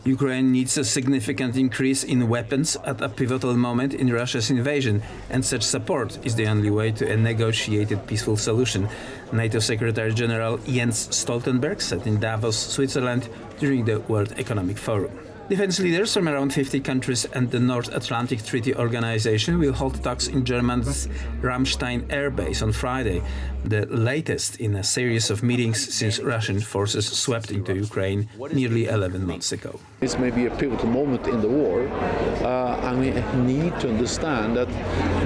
Ukraine needs a significant increase in weapons at a pivotal moment in Russia's invasion, and such support is the only way to a negotiated peaceful solution, NATO Secretary General Jens Stoltenberg said in Davos, Switzerland, during the World Economic Forum. Defense leaders from around 50 countries and the North Atlantic Treaty Organization will hold talks in Germany's Ramstein air base on Friday, the latest in a series of meetings since Russian forces swept into Ukraine nearly 11 months ago. This may be a pivotal moment in the war, and we need to understand that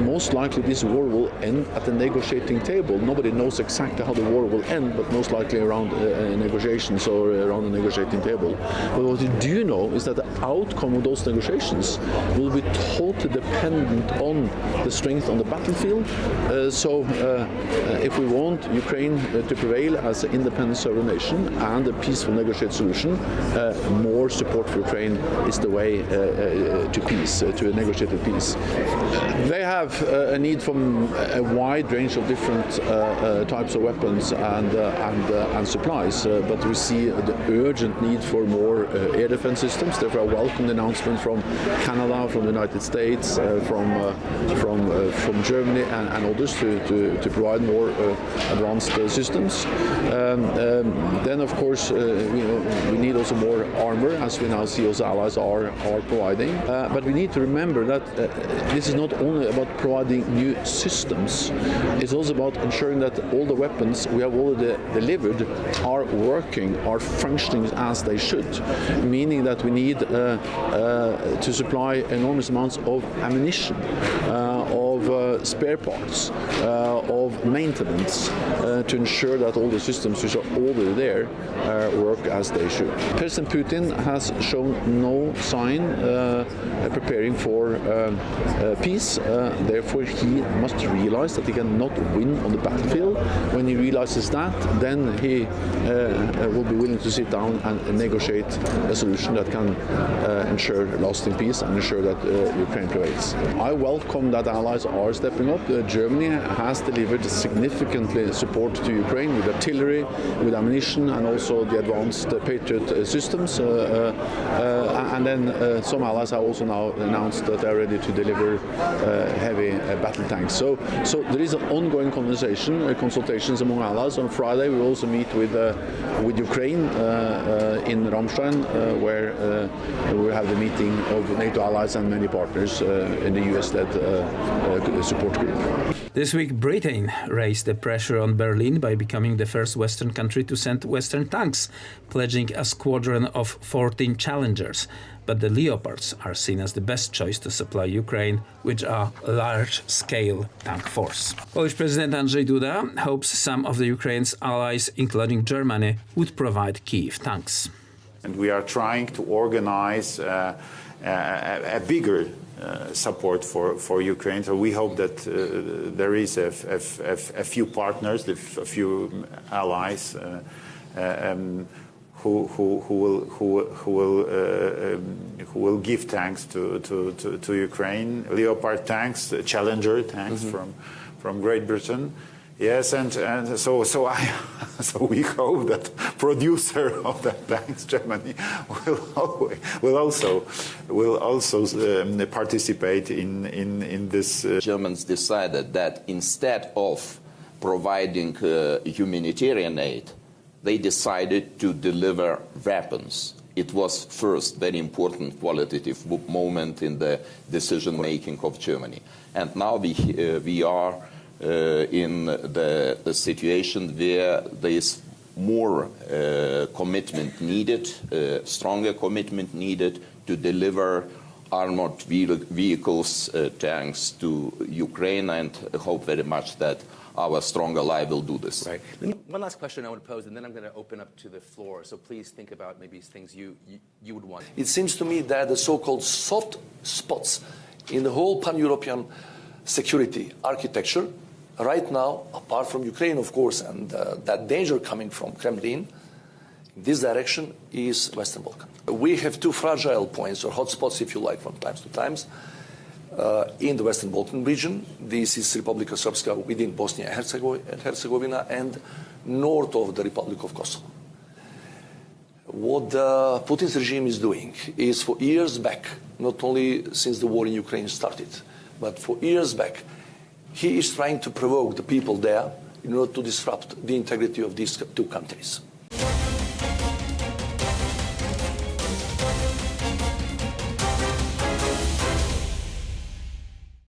most likely this war will end at the negotiating table. Nobody knows exactly how the war will end, but most likely around negotiations or around the negotiating table. But what we do know is that the outcome of those negotiations will be totally dependent on the strength on the battlefield. So if we want Ukraine to prevail as an independent sovereign nation and a peaceful negotiated solution, more support for Ukraine is the way to peace, to a negotiated peace. They have a need for a wide range of different types of weapons and supplies, but we see the urgent need for more air defense systems. Therefore, I welcome the announcement from Canada, from the United States, from Germany and others to provide more advanced systems. Then, of course, we need also more armor, as we now see also allies are providing. But we need to remember that this is not only about providing new systems, it's also about ensuring that all the weapons we have already delivered are working, are functioning as they should, meaning that we need to supply enormous amounts of ammunition, of spare parts, of maintenance, to ensure that all the systems which are already there work as they should. President Putin has shown no sign preparing for peace. Therefore, he must realize that he cannot win on the battlefield. When he realizes that, then he will be willing to sit down and negotiate a solution that can ensure lasting peace and ensure that Ukraine prevails. I welcome that allies are stepping up. Germany has delivered significantly support to Ukraine with artillery, with ammunition, and also the advanced Patriot systems. And then some allies have also now announced that they are ready to deliver heavy battle tanks. So there is an ongoing consultations among allies. On Friday we will also meet with Ukraine in Ramstein, where we have the meeting of NATO allies and many partners in the US-led support group. This week, Britain raised the pressure on Berlin by becoming the first Western country to send Western tanks, pledging a squadron of 14 Challengers. But the Leopards are seen as the best choice to supply Ukraine with a large-scale tank force. Polish President Andrzej Duda hopes some of the Ukraine's allies, including Germany, would provide Kyiv tanks. And we are trying to organize a bigger support for Ukraine. So we hope that there is a few partners, a few allies who will give tanks to Ukraine, Leopard tanks, Challenger tanks from Great Britain. Yes, and so we hope that producer of the tanks, Germany, will also participate in this. Germans decided that instead of providing humanitarian aid, they decided to deliver weapons. It was first very important qualitative moment in the decision-making of Germany. And now we are in the situation where there is more commitment needed, stronger commitment needed to deliver armored vehicles, tanks to Ukraine, and hope very much that our strong ally will do this. Right. One last question I want to pose, and then I'm going to open up to the floor. So please think about maybe things you would want. It seems to me that the so-called soft spots in the whole pan-European security architecture right now, apart from Ukraine, of course, and that danger coming from Kremlin, in this direction is Western Balkan. We have two fragile points, or hotspots, if you like, from time to time, in the Western Balkan region. This is Republika Srpska within Bosnia and Herzegovina, and north of the Republic of Kosovo. What Putin's regime is doing is for years back, not only since the war in Ukraine started, but for years back, he is trying to provoke the people there in order to disrupt the integrity of these two countries.